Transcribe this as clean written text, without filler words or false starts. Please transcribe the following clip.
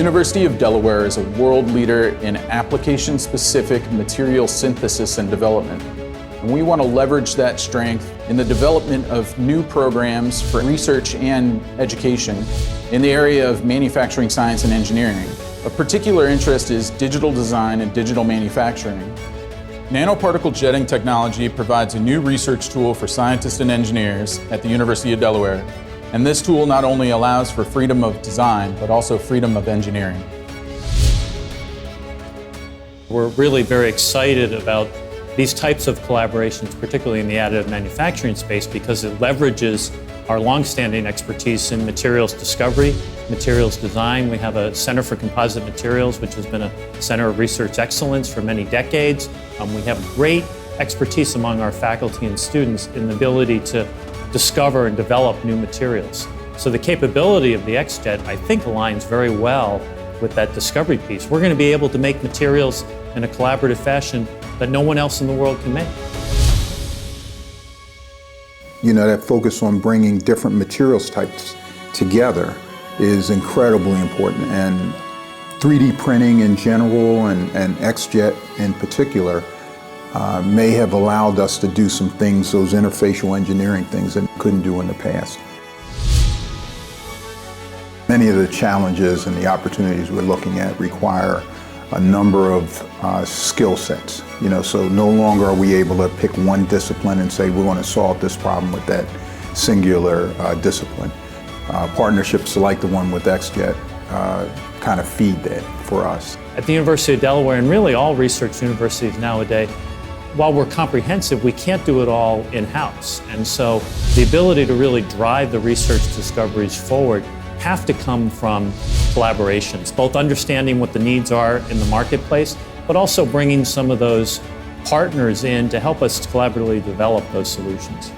University of Delaware is a world leader in application-specific material synthesis and development. And we want to leverage that strength in the development of new programs for research and education in the area of manufacturing science and engineering. Of particular interest is digital design and digital manufacturing. Nanoparticle jetting technology provides a new research tool for scientists and engineers at the University of Delaware. And this tool not only allows for freedom of design, but also freedom of engineering. We're really very excited about these types of collaborations, particularly in the additive manufacturing space, because it leverages our longstanding expertise in materials discovery, materials design. We have a Center for Composite Materials, which has been a center of research excellence for many decades. We have great expertise among our faculty and students in the ability to discover and develop new materials. So the capability of the XJet, I think, aligns very well with that discovery piece. We're going to be able to make materials in a collaborative fashion that no one else in the world can make. You know, that focus on bringing different materials types together is incredibly important. And 3D printing in general and XJet in particular may have allowed us to do some things, those interfacial engineering things that we couldn't do in the past. Many of the challenges and the opportunities we're looking at require a number of skill sets. You know, so no longer are we able to pick one discipline and say we're going to solve this problem with that singular discipline. Partnerships like the one with XJet kind of feed that for us. At the University of Delaware, and really all research universities nowadays, while we're comprehensive, we can't do it all in-house. And so the ability to really drive the research discoveries forward have to come from collaborations, both understanding what the needs are in the marketplace, but also bringing some of those partners in to help us collaboratively develop those solutions.